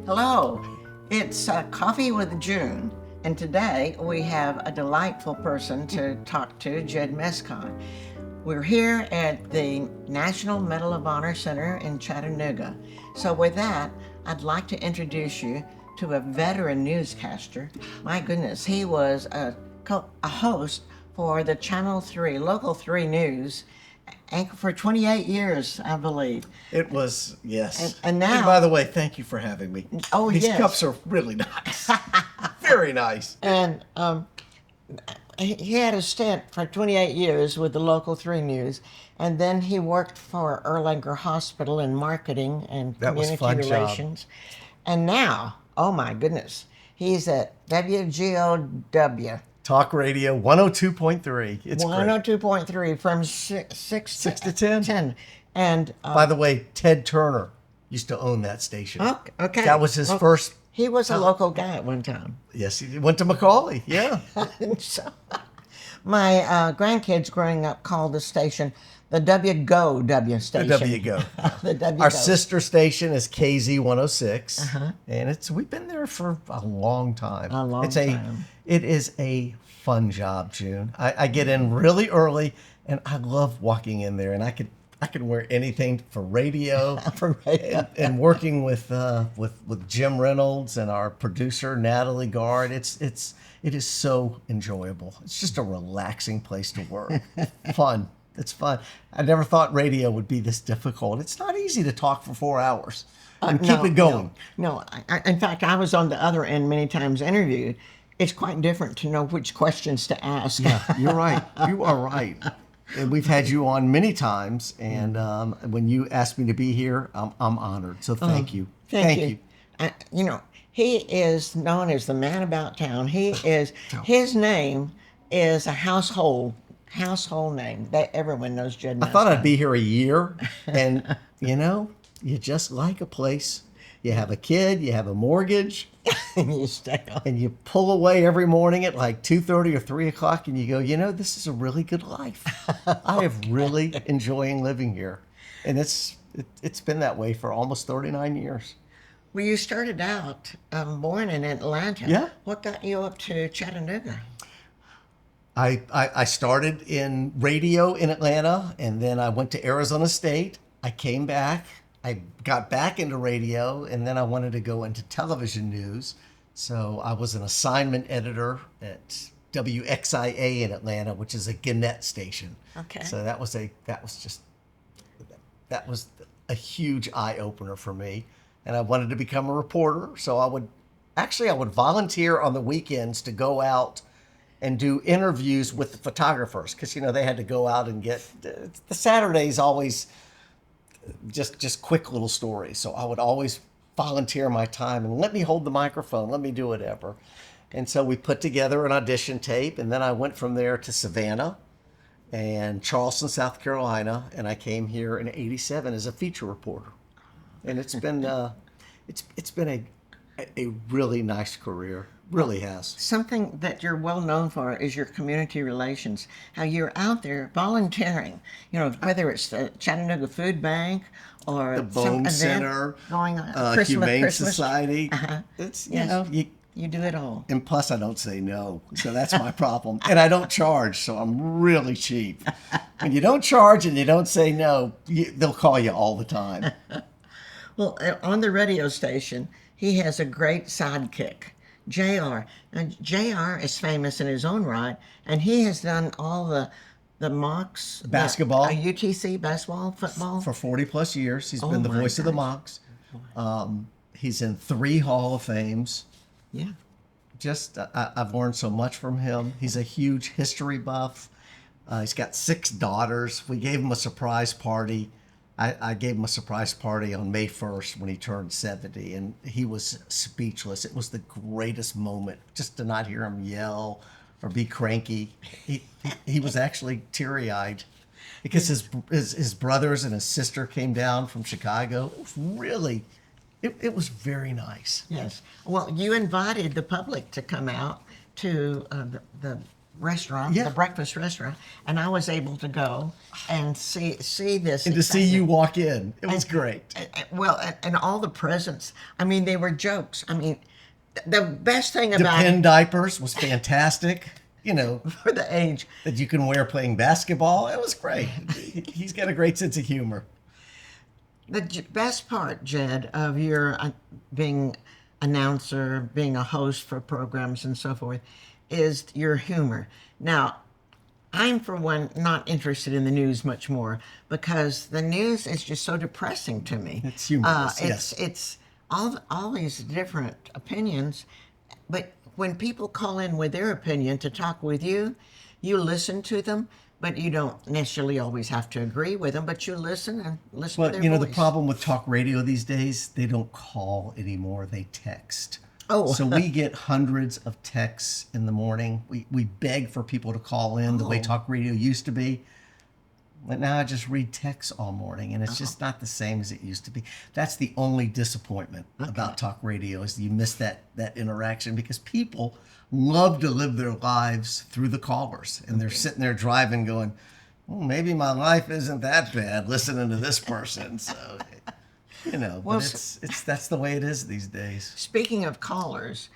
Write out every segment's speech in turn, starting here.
Hello, it's Coffee with June, and today we have a delightful person to talk to, Jed Mescon. We're here at the National Medal of Honor Center in Chattanooga. So with that, I'd like to introduce you to a veteran newscaster. My goodness, he was a host for the Channel 3, Local 3 News, anchor for 28 years, I believe. It was, yes. And now, by the way, thank you for having me. Oh, These yes. cups are really nice. Very nice. And he had a stint for 28 years with the Local 3 News, and then he worked for Erlanger Hospital in marketing and That was a community fun relations. Job. And now, oh my goodness, he's at WGOW. Talk Radio 102.3. It's 102.3 from 6 to 10. And by the way, Ted Turner used to own that station. Okay. That was his first. He was a local guy at one time. Yes, he went to Macaulay. Yeah. So, my grandkids growing up called the station the WGO station. The WGO. The WGO. Our sister station is KZ 106, and we've been there for a long time. A long time. It is a fun job, June. I get in really early, and I love walking in there, and I could wear anything for radio. And working with Jim Reynolds and our producer Natalie Gard. It is so enjoyable. It's just a relaxing place to work. Fun. It's fun. I never thought radio would be this difficult. It's not easy to talk for 4 hours and keep it going. No. In fact, I was on the other end many times interviewed. It's quite different to know which questions to ask. Yeah, you're right. You are right. And we've had you on many times, and when you asked me to be here, I'm honored. So thank you. Thank you. He is known as the man about town. His name is a household name. Everyone knows Jed Mescon. I thought I'd be here a year, and you just like a place. You have a kid, you have a mortgage, and you stay on. And you pull away every morning at like 2:30 or 3 o'clock, and you go, this is a really good life. I have really enjoying living here, and it's been that way for almost 39 years. Well, you started out born in Atlanta. Yeah. What got you up to Chattanooga? I started in radio in Atlanta, and then I went to Arizona State. I came back. I got back into radio, and then I wanted to go into television news. So I was an assignment editor at WXIA in Atlanta, which is a Gannett station. Okay. So that was a huge eye opener for me, and I wanted to become a reporter. So I would volunteer on the weekends to go out and do interviews with the photographers, because they had to go out and get the Saturdays always just quick little stories. So I would always volunteer my time and let me hold the microphone, let me do whatever. And so we put together an audition tape, and then I went from there to Savannah and Charleston, South Carolina, and I came here in '87 as a feature reporter. And it's been it's been a really nice career. Really has. Something that you're well known for is your community relations. How you're out there volunteering. Whether it's the Chattanooga Food Bank or the Bone Center, going on, Humane Christmas. Society. It's you do it all. And plus, I don't say no, so that's my problem. And I don't charge, so I'm really cheap. When you don't charge and you don't say no, they'll call you all the time. Well, on the radio station, he has a great sidekick. JR. And JR is famous in his own right, and he has done all the mocks. Basketball. UTC, basketball, football. For 40 plus years. He's been the voice of the mocks. He's in 3 Hall of Fames. Yeah. I've learned so much from him. He's a huge history buff. He's got 6 daughters. We gave him a surprise party. I gave him a surprise party on May 1st when he turned 70, and he was speechless. It was the greatest moment, just to not hear him yell or be cranky. He was actually teary-eyed because his brothers and his sister came down from Chicago. It was really, it was very nice. Yes. Well, you invited the public to come out to the restaurant, Yeah. the breakfast restaurant, and I was able to go and see this. And to see you walk in, it was And- great. and all the presents. I mean, they were jokes. I mean, the best thing The about pin diapers was fantastic. You know, for the age, that you can wear playing basketball. It was great. He's got a great sense of humor. the best part, Jed, of your being announcer, being a host for programs and so forth, is your humor. Now, I'm, for one, not interested in the news much more because the news is just so depressing to me. It's humorless, yes. It's all these different opinions, but when people call in with their opinion to talk with you, you listen to them, but you don't necessarily always have to agree with them, but you listen and listen to But their you know, voice. the problem with talk radio these days, they don't call anymore, they text. Oh. So we get hundreds of texts in the morning. We beg for people to call in the way talk radio used to be. But now I just read texts all morning, and it's just not the same as it used to be. That's the only disappointment about talk radio is you miss that interaction because people love to live their lives through the callers, and they're sitting there driving going, well, maybe my life isn't that bad listening to this person. So, you know, Well, but it's that's the way it is these days. Speaking of callers,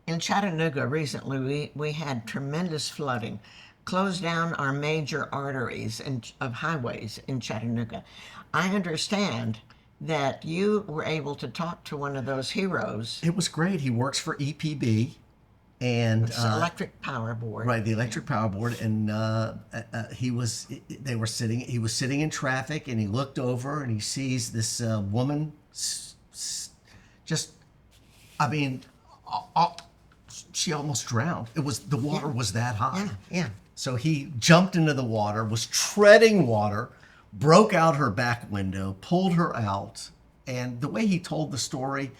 in Chattanooga recently, we had tremendous flooding, closed down our major arteries of highways in Chattanooga. I understand that you were able to talk to one of those heroes, It was great. He works for EPB, and Electric Power Board. right, the electric power board, and he was sitting in traffic, and he looked over and he sees this woman just, I mean, she almost drowned. The water was that high. Yeah. So he jumped into the water, was treading water, broke out her back window, pulled her out, and the way he told the story.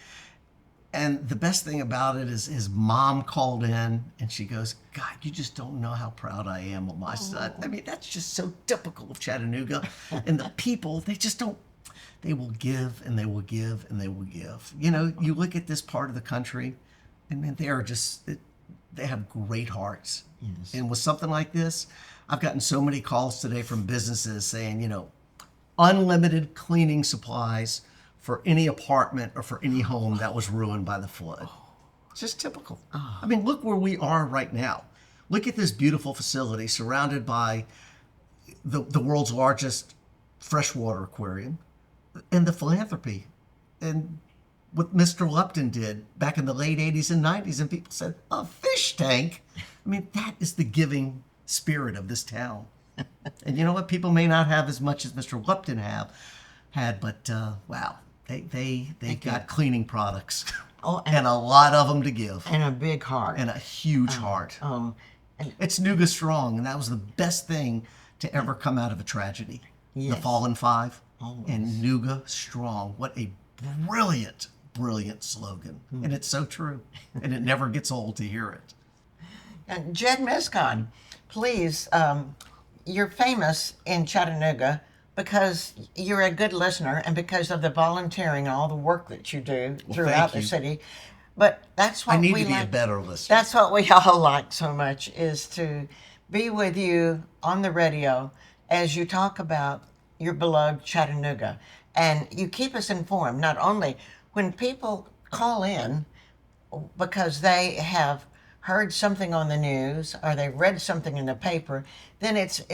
And the best thing about it is his mom called in and she goes, God, you just don't know how proud I am of my son. I mean, that's just so typical of Chattanooga. And the people, they just don't, they will give and they will give and they will give. You know, you look at this part of the country and man, they are just, they have great hearts. Yes. And with something like this, I've gotten so many calls today from businesses saying, you know, unlimited cleaning supplies for any apartment or for any home that was ruined by the flood. It's just typical. I mean, look where we are right now. Look at this beautiful facility surrounded by the world's largest freshwater aquarium and the philanthropy and what Mr. Lupton did back in the late 80s and 90s. And people said, a fish tank? I mean, that is the giving spirit of this town. And you know what? People may not have as much as Mr. Lupton had, but wow. They got cleaning products and a lot of them to give And a big heart. and a huge heart. And It's Nuga strong, and that was the best thing to ever come out of a tragedy. The Yes. Fallen Five Always. and Nuga strong. What a brilliant, brilliant slogan. And it's so true. And it never gets old to hear it. And Jed Mescon, please, you're famous in Chattanooga because you're a good listener and because of the volunteering and all the work that you do throughout thank the you. city. But that's what I need we to be like. a better listener. That's what we all like so much is to be with you on the radio as you talk about your beloved Chattanooga. And you keep us informed, not only when people call in because they have heard something on the news or they read something in the paper, then it's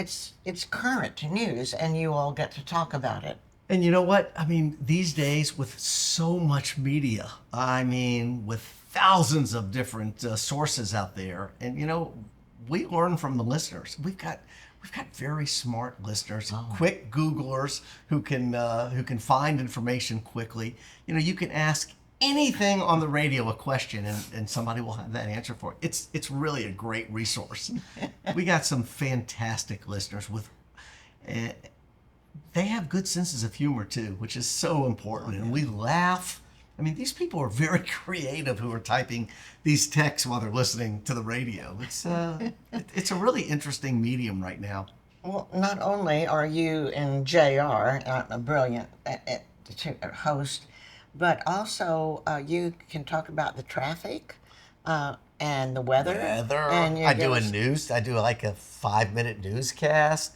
current news and you all get to talk about it. And you know what? I mean, these days with so much media, I mean, with thousands of different sources out there, and you know, we learn from the listeners. We've got very smart listeners, quick Googlers who can find information quickly. You know, you can ask anything on the radio a question and somebody will have that answer for it. It's really a great resource. We got some fantastic listeners with. They have good senses of humor too, which is so important. And we laugh. I mean, these people are very creative who are typing these texts while they're listening to the radio. It's a really interesting medium right now. Well, not only are you and JR a brilliant host, but also you can talk about the traffic and the weather. And I do I do like a 5-minute newscast.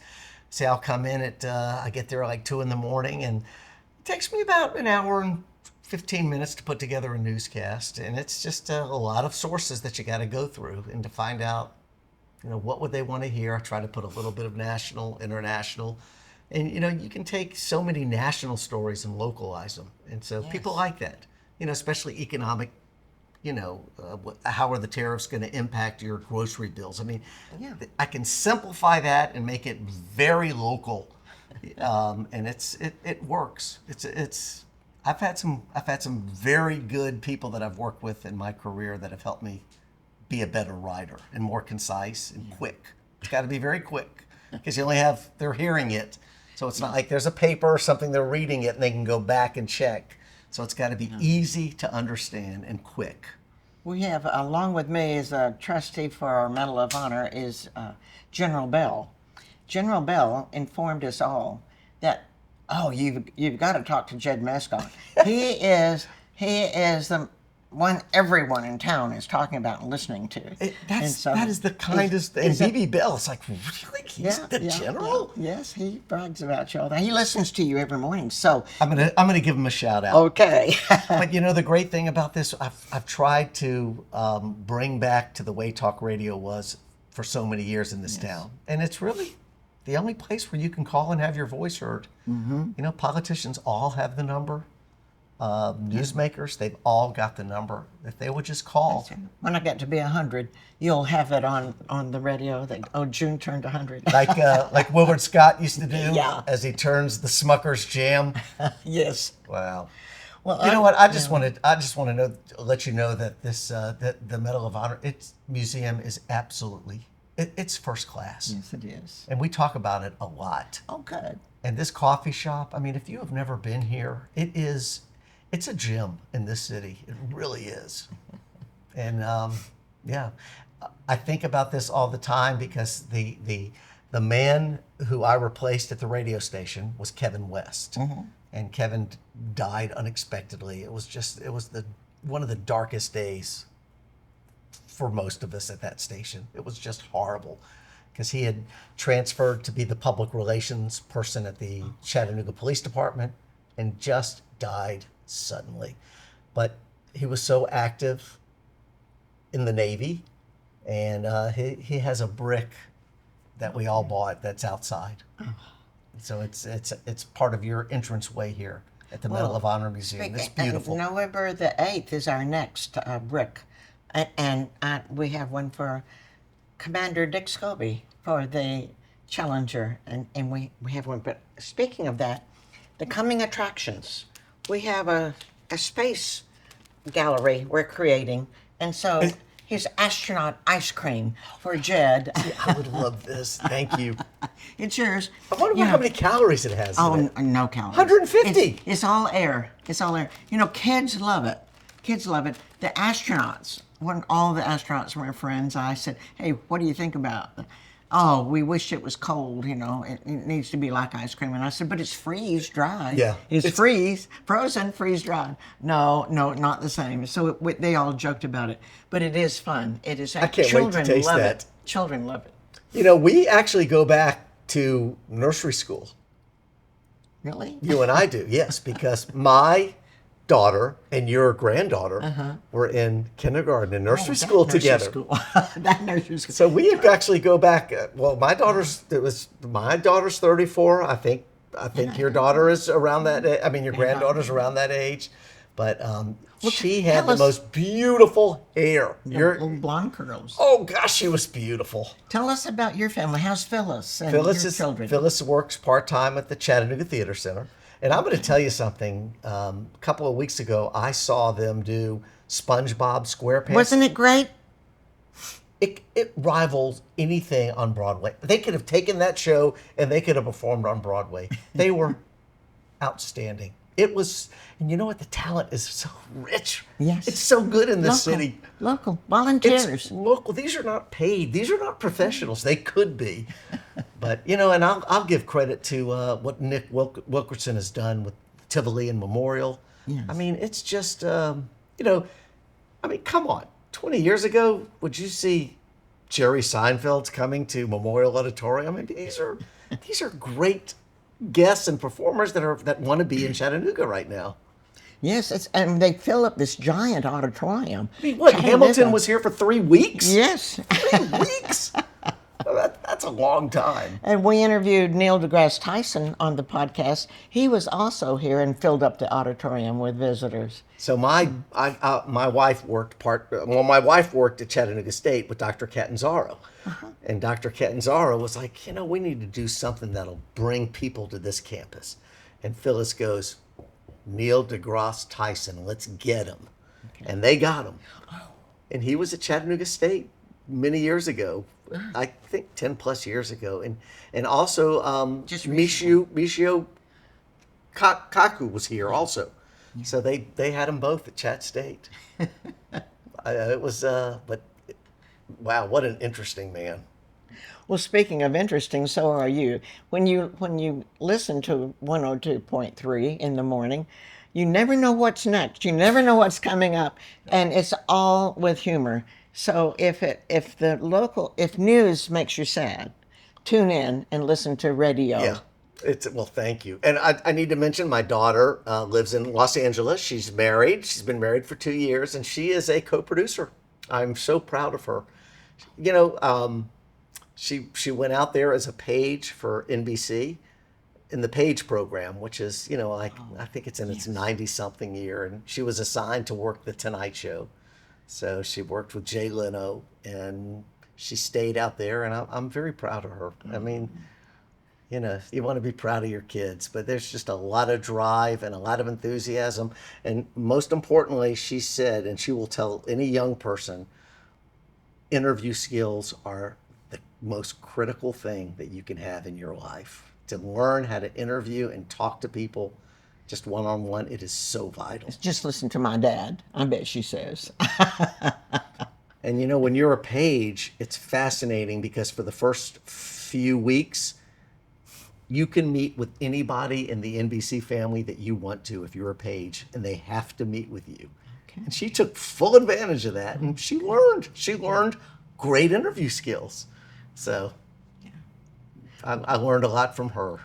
See, I'll come in I get there like 2 a.m. and it takes me about an hour and 15 minutes to put together a newscast. And it's just a lot of sources that you got to go through and to find out, what would they want to hear. I try to put a little bit of national, international. And, you can take so many national stories and localize them. And so people like that, especially economic, how are the tariffs going to impact your grocery bills? I mean, I can simplify that and make it very local. And it works. I've had some very good people that I've worked with in my career that have helped me be a better writer and more concise and quick. It's got to be very quick because they're hearing it. So it's not like there's a paper or something, they're reading it and they can go back and check. So it's got to be easy to understand and quick. We have, along with me as a trustee for our Medal of Honor, is General Bell. General Bell informed us all that, you've got to talk to Jed Mescon. He is the one everyone in town is talking about and listening to. That is the kindest thing. And B.B. Bell, it's like, really? He's the general? Yeah. Yes, he brags about you all that. He listens to you every morning. So I'm gonna give him a shout out. Okay. But the great thing about this, I've tried to bring back to the way talk radio was for so many years in this town, and it's really the only place where you can call and have your voice heard. Mm-hmm. Politicians all have the number. Newsmakers, they've all got the number. If they would just call. When I get to be 100, you'll have it on the radio that June turned 100. Like Willard Scott used to do. Yeah. As he turns the Smucker's Jam. Yes. Wow. Well, you know what? I just want to let you know that this that the Medal of Honor museum is absolutely it's first class. Yes, it is. And we talk about it a lot. Oh, good. And this coffee shop, I mean, if you have never been here, it's a gem in this city. It really is. And I think about this all the time because the man who I replaced at the radio station was Kevin West. Mm-hmm. And Kevin died unexpectedly. It was one of the darkest days for most of us at that station. It was just horrible because he had transferred to be the public relations person at the Chattanooga Police Department and just died suddenly. But he was so active in the Navy, and he has a brick that we all bought that's outside. So it's part of your entranceway here at the Medal of Honor Museum. It's beautiful. November the 8th is our next brick, and we have one for Commander Dick Scobie for the Challenger, and we have one. But speaking of that, the coming attractions. We have a space gallery we're creating, and so here's astronaut ice cream for Jed. I would love this. Thank you. It's yours. I wonder how many calories it has. No calories. 150. It's all air. It's all air. Kids love it. Kids love it. The astronauts, when all the astronauts were friends, I said, "Hey, what do you think about it?" Oh, we wish it was cold, it needs to be like ice cream. And I said, but it's freeze dried. Yeah. It's frozen, freeze dried. No, not the same. So they all joked about it. But it is fun. It is. I can't wait to taste that. Children love it. We actually go back to nursery school. Really? You and I do, yes, because my daughter and your granddaughter were in kindergarten and nursery school together. That nursery school. So we actually go back. My daughter's 34. I think your daughter is around that age. I mean, your granddaughter's around that age. But she had the most beautiful hair. Little blonde curls. Oh gosh, she was beautiful. Tell us about your family. How's Phyllis and your children? Phyllis works part-time at the Chattanooga Theater Center. And I'm going to tell you something. A couple of weeks ago, I saw them do SpongeBob SquarePants. Wasn't it great? It rivals anything on Broadway. They could have taken that show and they could have performed on Broadway. They were outstanding. It was, and you know what? The talent is so rich. Yes. It's so good in this city. Local. Volunteers. It's local. These are not paid. These are not professionals. They could be. But, and I'll give credit to what Nick Wilkerson has done with Tivoli and Memorial. Yes. I mean, it's just, come on. 20 years ago, would you see Jerry Seinfeld's coming to Memorial Auditorium? I mean, these are great guests and performers that want to be in Chattanooga right now. Yes, and they fill up this giant auditorium. I mean, what, Chattanooga. Hamilton was here for 3 weeks? Yes. 3 weeks? That's a long time. And we interviewed Neil deGrasse Tyson on the podcast. He was also here and filled up the auditorium with visitors. So my wife worked my wife worked at Chattanooga State with Dr. Catanzaro. And Dr. Catanzaro was like, we need to do something that'll bring people to this campus. And Phyllis goes, Neil deGrasse Tyson, let's get him. Okay. And they got him. And he was at Chattanooga State many years ago. I think 10 plus years ago. And also Michio Kaku was here also. Yeah. So they had them both at Chat State. It was, but wow, what an interesting man. Well, speaking of interesting, so are you. When you listen to 102.3 in the morning, you never know what's next. You never know what's coming up, and it's all with humor. So if news makes you sad, tune in and listen to radio. Yeah. Well, thank you. And I need to mention my daughter lives in Los Angeles. She's married. She's been married for 2 years, and she is a co-producer. I'm so proud of her. She went out there as a page for NBC in the Page program, which is, I think it's in its 90-something year, and she was assigned to work the Tonight Show. So she worked with Jay Leno, and she stayed out there, and I'm very proud of her. I mean, you want to be proud of your kids, but there's just a lot of drive and a lot of enthusiasm. And most importantly, she said, and she will tell any young person, interview skills are the most critical thing that you can have in your life. To learn how to interview and talk to people just one-on-one, it is so vital. Just listen to my dad, I bet she says. And when you're a page, it's fascinating because for the first few weeks, you can meet with anybody in the NBC family that you want to if you're a page, and they have to meet with you. Okay. And she took full advantage of that, and she learned great interview skills. So I learned a lot from her.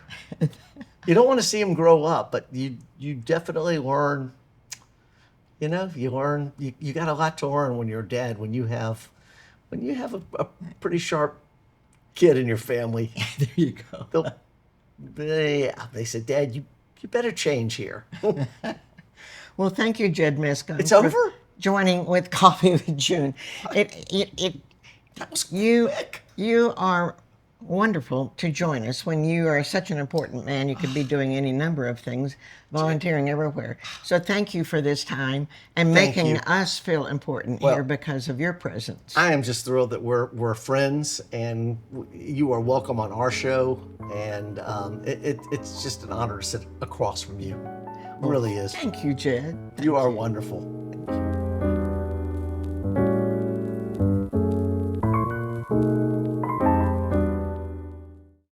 You don't want to see them grow up, but you definitely learn. You got a lot to learn when you're a dad, when you have a pretty sharp kid in your family. There you go. They said, Dad, you better change here. Well, thank you, Jed Mescon. It's over? Joining with Coffee with June. That was quick. You are wonderful to join us when you are such an important man. You could be doing any number of things, volunteering everywhere. So thank you for this time and making us feel important here because of your presence. I am just thrilled that we're friends, and you are welcome on our show. And it's just an honor to sit across from you. It really is. Thank you, Jed. You are wonderful.